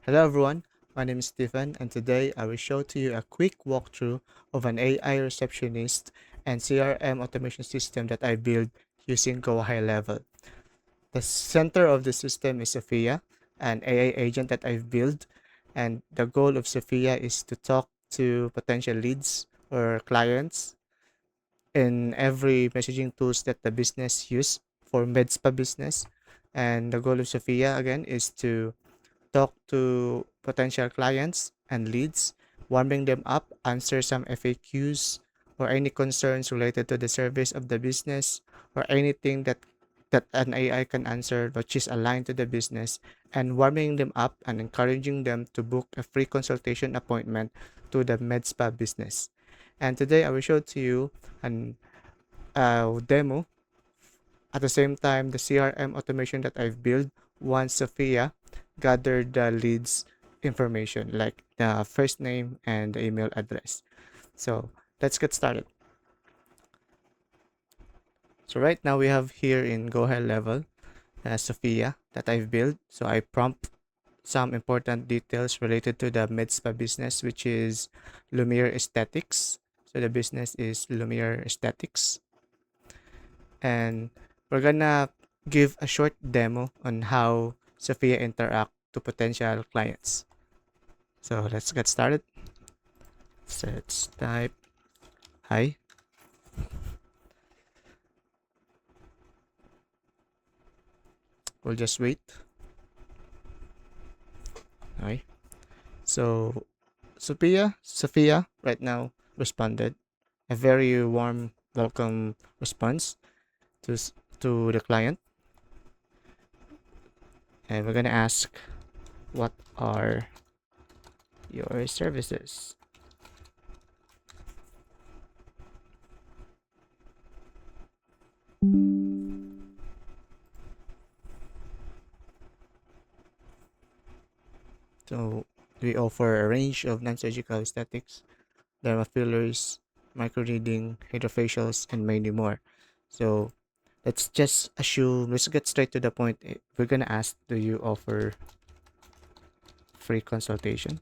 Hello everyone, my name is Stephen and today I will show to you a quick walkthrough of an AI receptionist and CRM automation system that I built using GoHighLevel. The center of the system is Sophia, an AI agent that I've built, and the goal of Sophia is to talk to potential leads or clients in every messaging tools that the business use for MedSpa business. And the goal of Sophia again is to talk to potential clients and leads, warming them up, answer some FAQs or any concerns related to the service of the business or anything that an AI can answer which is aligned to the business, and warming them up and encouraging them to book a free consultation appointment to the MedSpa business. And today I will show to you an demo at the same time, the CRM automation that I've built once Sophia gathered the leads information like the first name and the email address. So let's get started. So right now we have here in GoHighLevel Sophia that I've built. So I prompt some important details related to the MedSpa business, which is Lumière Aesthetics. So the business is Lumière Aesthetics. And we're gonna give a short demo on how Sophia interact to potential clients. So let's get started. So let's type hi. We'll just wait. Hi. So Sophia right now responded a very warm welcome response to to the client, and we're gonna ask what are your services. So we offer a range of non-surgical aesthetics, derma fillers, microneedling, hydrofacials, and many more. So let's get straight to the point. We're gonna ask, do you offer free consultation?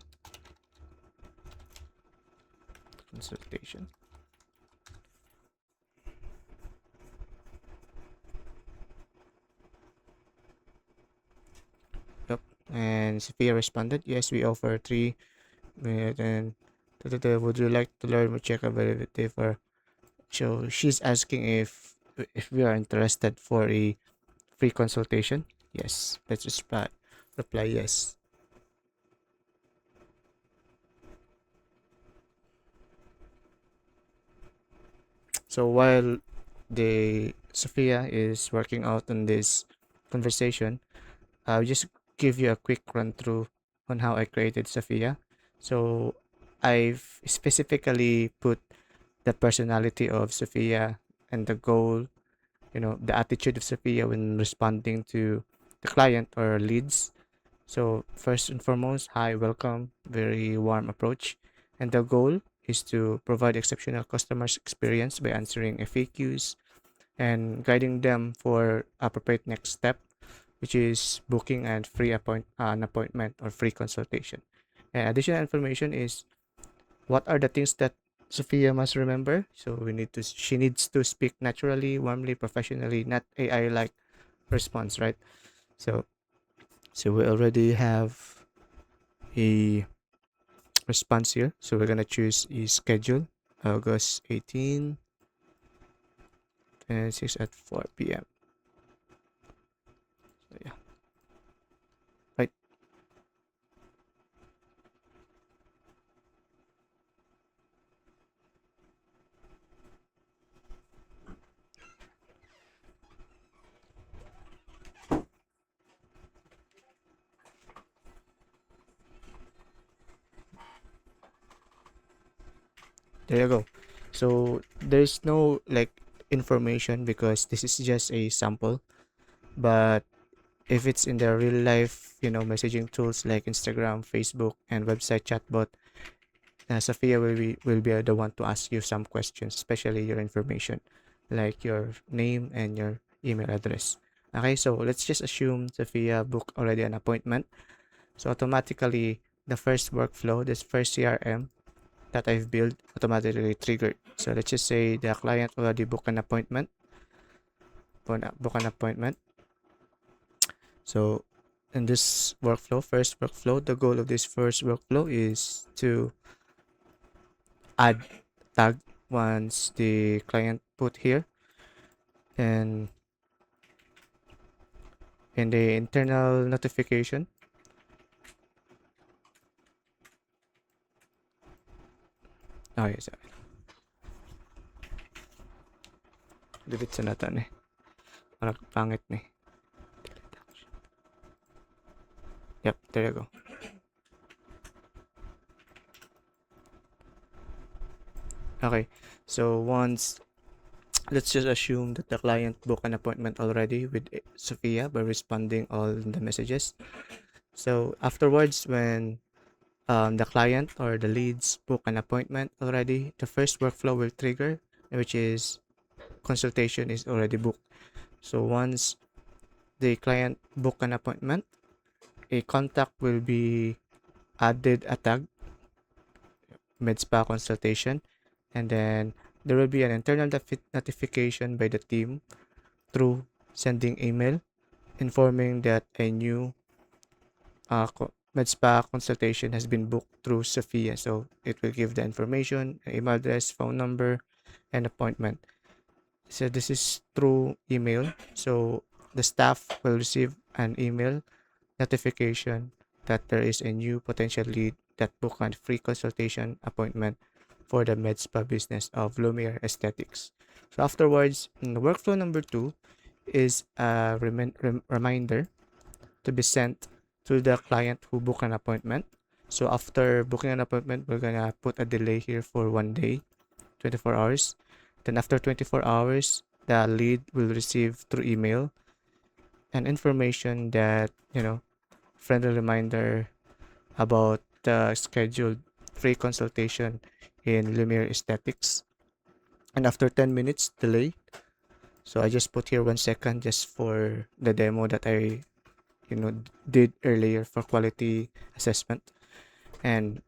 Consultation. Yep. And Sophia responded, yes, we offer three. And would you like to learn more check availability for? So she's asking if we are interested for a free consultation. Yes. Let's just reply yes. So while the Sophia is working out on this conversation, I'll just give you a quick run through on how I created Sophia. So I've specifically put the personality of Sophia and the goal, the attitude of Sophia when responding to the client or leads. So first and foremost, hi, welcome, very warm approach. And the goal is to provide exceptional customers experience by answering FAQs and guiding them for appropriate next step, which is booking and an appointment or free consultation. And additional information is what are the things that Sophia must remember. So she needs to speak naturally, warmly, professionally, not AI like response, right? So we already have a response here. So we're gonna choose a schedule, August 18 and 6 at 4 p.m. So yeah, right. There you go. So there's no like information because this is just a sample. But if it's in the real life, messaging tools like Instagram, Facebook, and website chatbot, Sophia will be the one to ask you some questions, especially your information, like your name and your email address. Okay, so let's just assume Sophia booked already an appointment. So automatically, the first workflow, this first CRM that I've built, automatically triggered. So let's just say the client already booked an appointment. Book an appointment. So in this workflow, first workflow, the goal of this first workflow is to add tag once the client put here, and in the internal notification. Oh yes, delete sa nata ni. Parang pangit ni. Yep, there you go. Okay, so once, let's just assume that the client booked an appointment already with Sophia by responding all the messages. So afterwards, when the client or the leads book an appointment already, the first workflow will trigger, which is consultation is already booked. So once the client book an appointment, a contact will be added a tag, MedSpa consultation, and then there will be an internal notification by the team through sending email informing that a new MedSpa consultation has been booked through Sophia. So it will give the information, email address, phone number, and appointment. So this is through email. So the staff will receive an email notification that there is a new potential lead that booked a free consultation appointment for the MedSpa business of Lumière Aesthetics. So afterwards, workflow number 2 is a reminder to be sent to the client who booked an appointment. So after booking an appointment, we're gonna put a delay here for 1 day, 24 hours. Then after 24 hours, the lead will receive through email an information that, friendly reminder about the scheduled free consultation in Lumière Aesthetics. And after 10 minutes delay, so I just put here 1 second just for the demo that I did earlier for quality assessment. And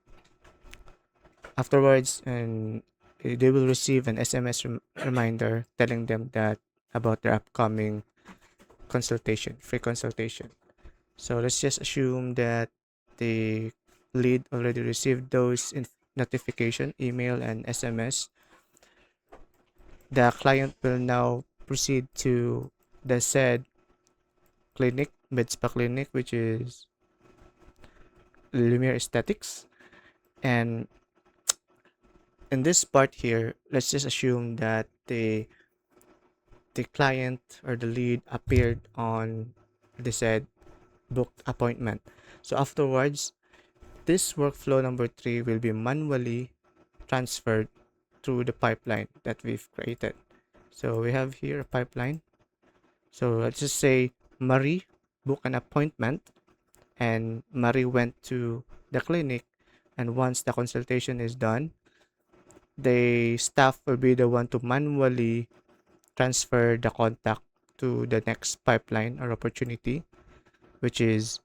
afterwards, and they will receive an SMS reminder telling them that about their upcoming consultation, free consultation. So let's just assume that the lead already received those notification, email, and SMS. The client will now proceed to the said clinic, MedSpa clinic, which is Lumière Aesthetics. And in this part here, let's just assume that the client or the lead appeared on the said booked appointment. So afterwards, this workflow number 3 will be manually transferred through the pipeline that we've created. So we have here a pipeline. So let's just say Marie booked an appointment and Marie went to the clinic, and once the consultation is done, the staff will be the one to manually transfer the contact to the next pipeline or opportunity, which is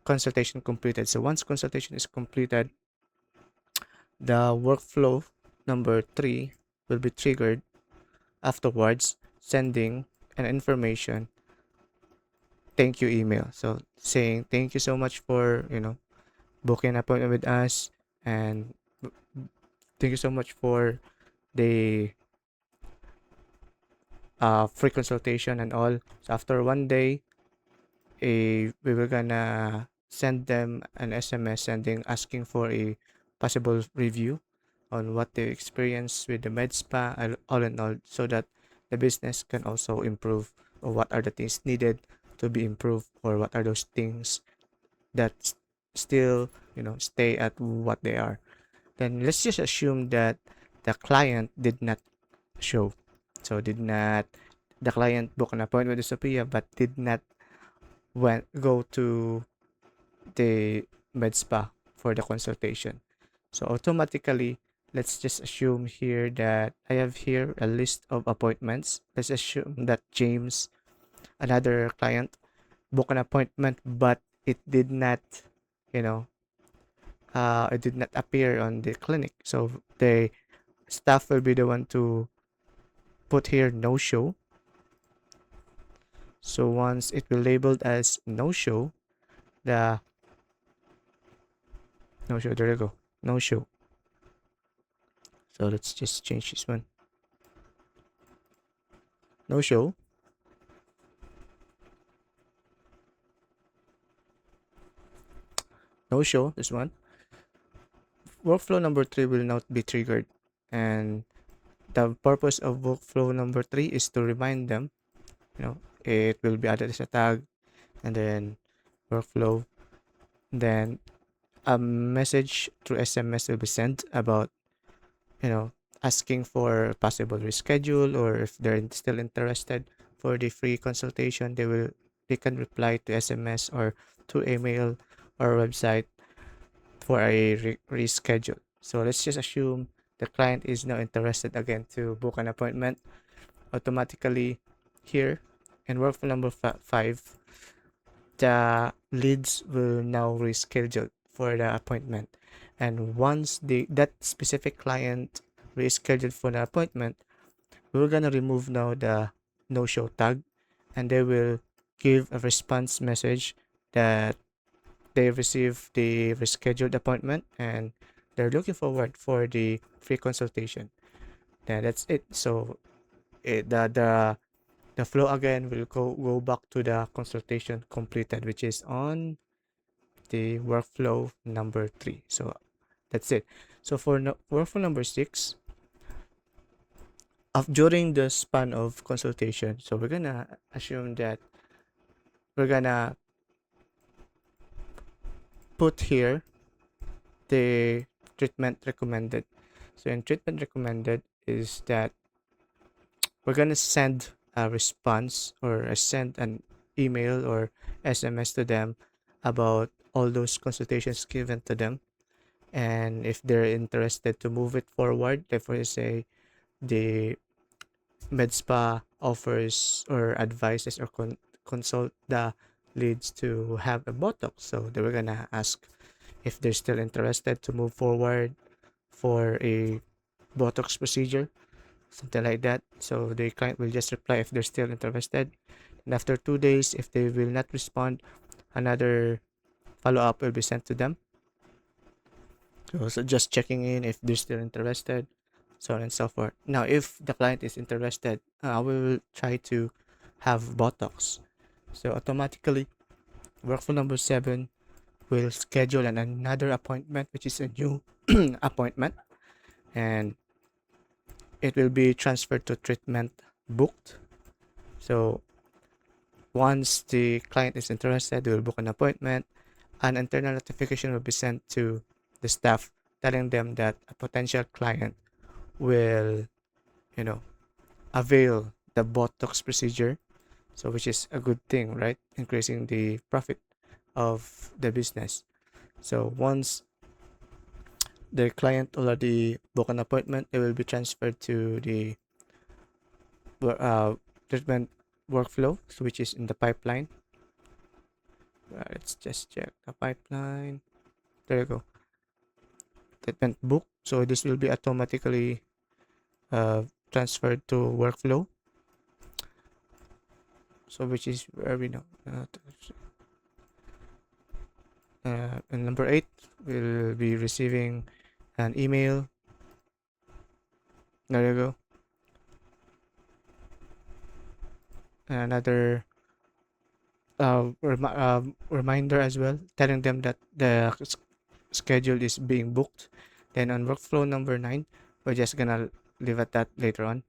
consultation completed. So once consultation is completed, the workflow number 3 will be triggered afterwards, sending an information thank you email. So saying thank you so much for booking an appointment with us, and thank you so much for the free consultation and all. So after 1 day, we were gonna send them an SMS sending asking for a possible review on what they experienced with the med spa, all in all, so that the business can also improve, or what are the things needed to be improved, or what are those things that still stay at what they are. Then let's just assume that the client did not show. So did not the client book an appointment with Sophia but did not go to the med spa for the consultation. So automatically, let's just assume here that I have here a list of appointments. Let's assume that James, another client, booked an appointment but it did not, you know, it did not appear on the clinic. So the staff will be the one to put here no show. So once it will labeled as no show, the no show, there you go, no show. So let's just change this one, no show. No show, this one. Workflow number 3 will not be triggered. And the purpose of workflow number 3 is to remind them, it will be added as a tag, and then workflow. Then a message through SMS will be sent about, you know, asking for possible reschedule, or if they're still interested for the free consultation, they can reply to SMS or to email or website for a reschedule. So let's just assume the client is now interested again to book an appointment. Automatically here in workflow number 5, the leads will now reschedule for the appointment. And once that specific client rescheduled for the appointment, we're gonna remove now the no-show tag, and they will give a response message that they receive the rescheduled appointment and they're looking forward for the free consultation. Then that's it. So the flow again will go back to the consultation completed, which is on the workflow number 3. So that's it. So for workflow number 6, during the span of consultation, so we're gonna assume that we're gonna put here the treatment recommended. So in treatment recommended is that we're gonna send a response, or send an email or SMS to them about all those consultations given to them, and if they're interested to move it forward, therefore say the MedSpa offers or advises or consult the leads to have a Botox. So they were gonna ask if they're still interested to move forward for a Botox procedure, something like that. So the client will just reply if they're still interested. And after 2 days, if they will not respond, another follow up will be sent to them. So just checking in if they're still interested, so on and so forth. Now, if the client is interested, we will try to have Botox. So automatically, workflow number 7 will schedule another appointment, which is a new appointment, and it will be transferred to treatment booked. So once the client is interested, they will book an appointment. An internal notification will be sent to the staff telling them that a potential client will, you know, avail the Botox procedure. So which is a good thing, right? Increasing the profit of the business. So once the client already book an appointment, it will be transferred to the uh, treatment workflow, which is in the pipeline. Let's just check the pipeline. There you go. Treatment book. So this will be automatically transferred to workflow. So which is where we know. And number 8 will be receiving an email. There you go. Another reminder as well, telling them that the schedule is being booked. Then on workflow number 9, we're just gonna leave at that later on.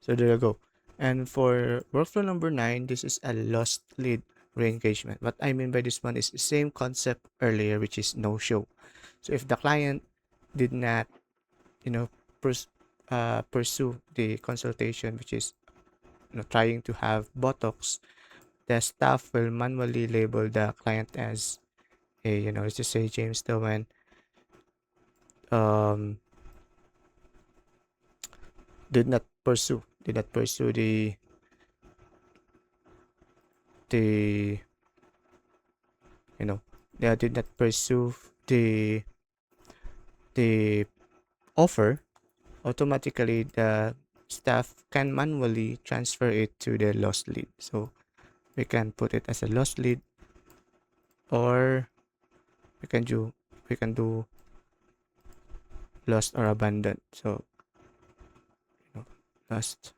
So there you go. And for workflow number 9, this is a lost lead re-engagement. What I mean by this one is the same concept earlier, which is no show. So if the client did not, you know, pursue the consultation, which is, trying to have Botox, the staff will manually label the client as a, let's just say James Dowen, um, did not pursue the the they did not pursue the the offer, automatically the staff can manually transfer it to the lost lead. So we can put it as a lost lead, or we can do lost or abandoned. So you know, lost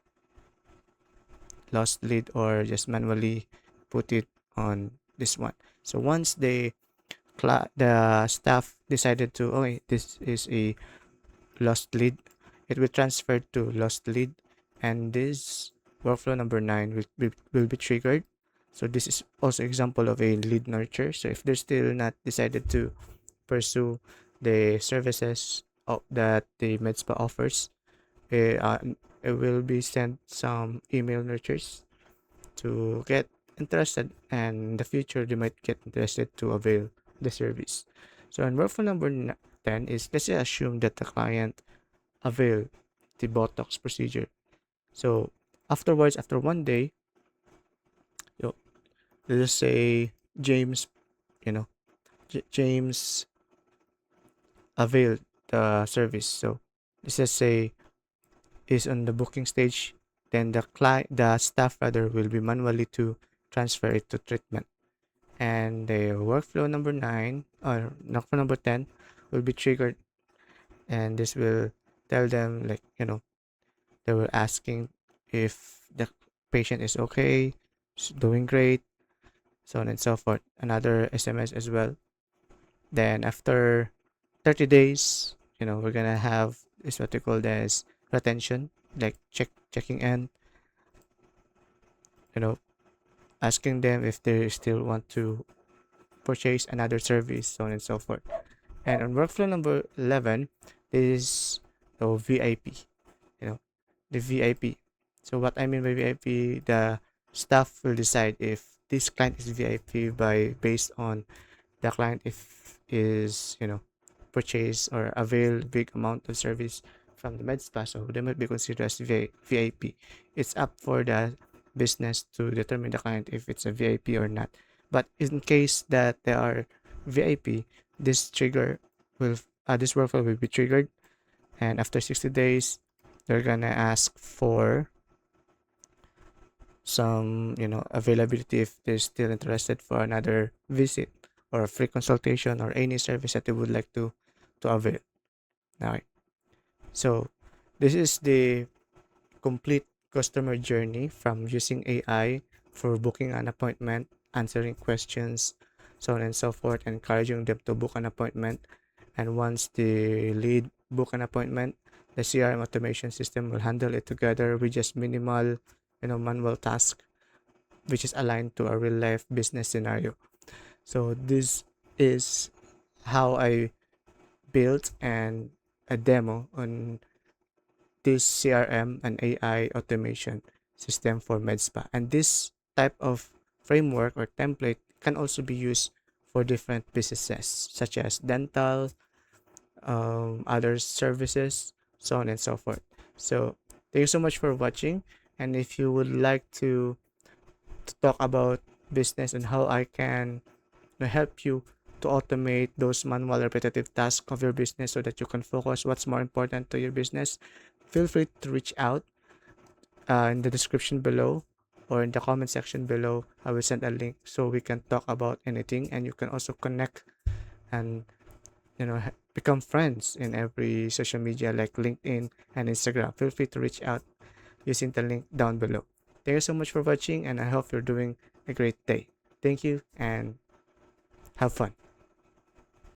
lost lead, or just manually put it on this one. So once the staff decided to, okay, this is a lost lead, it will transfer to lost lead, and this workflow number 9 will be triggered. So this is also example of a lead nurture. So if they're still not decided to pursue the services that the MedSpa offers, it, uh, it will be sent some email nurtures to get interested, and in the future they might get interested to avail the service. So in workflow number 10 is, let's say, assume that the client avail the Botox procedure. So afterwards, after one day, you know, let's just say James, you know, James availed the service. So let's just say is on the booking stage, then the staff rather will be manually to transfer it to treatment. And the workflow number 9 or workflow number 10 will be triggered, and this will tell them, like, they were asking if the patient is okay, doing great, so on and so forth. Another SMS as well. Then after 30 days, we're gonna have is what we call as retention, like checking in, you know, asking them if they still want to purchase another service, so on and so forth. And on workflow number 11 is the VIP, you know, the VIP. So what I mean by VIP, the staff will decide if this client is VIP by based on the client if is purchase or avail big amount of service from the med spa, so they might be considered as VIP. It's up for the business to determine the client if it's a VIP or not. But in case that they are VIP, this trigger will this workflow will be triggered, and after 60 days they're gonna ask for some availability if they're still interested for another visit or a free consultation or any service that they would like to avail. All right, so this is the complete customer journey from using AI for booking an appointment, answering questions, so on and so forth, encouraging them to book an appointment. And once the lead book an appointment, the CRM automation system will handle it together with just minimal manual task, which is aligned to a real life business scenario. So this is how I built a demo on this CRM and AI automation system for MedSpa. And this type of framework or template can also be used for different businesses such as dental, other services, so on and so forth. So thank you so much for watching. And if you would like to talk about business and how I can help you to automate those manual repetitive tasks of your business so that you can focus what's more important to your business, feel free to reach out in the description below or in the comment section below. I will send a link so we can talk about anything, and you can also connect and become friends in every social media like LinkedIn and Instagram. Feel free to reach out using the link down below. Thank you so much for watching, and I hope you're doing a great day. Thank you and have fun.